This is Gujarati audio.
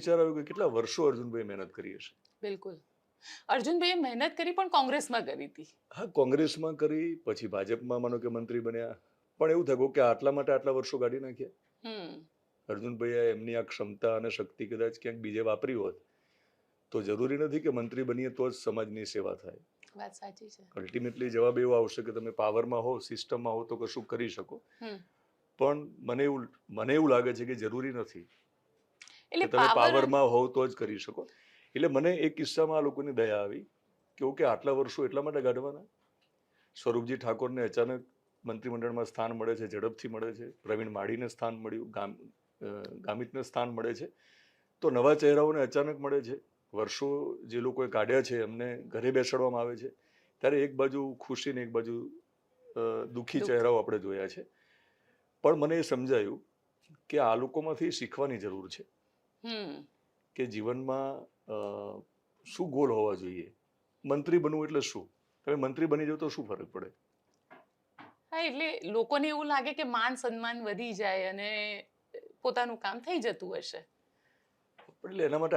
વિચાર આવ્યો કે કેટલા વર્ષો અર્જુનભાઈ મહેનત કરી હશે. બિલકુલ. અર્જુનભાઈએ મહેનત કરી પણ કોંગ્રેસમાં કરી હતી. હા, કોંગ્રેસમાં કરી, પછી ભાજપમાં માનો કે મંત્રી બન્યા, પણ એવું થયું કે આટલા માટે આટલા વર્ષો કાઢી નાખ્યા. હમ. અર્જુનભાઈએ એમની આ ક્ષમતા અને શક્તિ કદાચ ક્યાંક બીજે વાપરી હોત તો જરૂરી નથી કે મંત્રી બનીએ તો જ સમાજની સેવા થાય. વાત સાચી છે. અલ્ટિમેટલી જવાબ એવો આવશે કે તમે પાવરમાં હો, સિસ્ટમમાં હો તો કશું કરી શકો, પણ મને એવું લાગે છે કે જરૂરી નથી કે એટલે તમે પાવર પાવરમાં હોવ તો જ કરી શકો. એટલે મને એક કિસ્સામાં આ લોકોની દયા આવી કે ઓકે, આટલા વર્ષો એટલા માટે કાઢવાના. સ્વરૂપજી ઠાકોરને અચાનક મંત્રીમંડળમાં સ્થાન મળે છે, ઝડપથી મળે છે. પ્રવીણ માળીને સ્થાન મળ્યું, ગામિતને સ્થાન મળે છે. તો નવા ચહેરાઓને અચાનક મળે છે. વર્ષો જે લોકોએ કાઢ્યા છે એમને ઘરે બેસાડવામાં આવે છે. ત્યારે એક બાજુ ખુશી ને એક બાજુ દુઃખી ચહેરાઓ આપણે જોયા છે. પણ મને એ સમજાયું કે આ લોકોમાંથી શીખવાની જરૂર છે કે જીવનમાં શું ગોલ હોવા જોઈએ. મંત્રી બનવું એટલે શું? તમે મંત્રી બની જાઓ તો શું ફરક પડે? હા, એટલે લોકોને એવું લાગે કે માન સન્માન વધી જાય અને પોતાનું કામ થઈ જતું હશે. એટલે એના માટે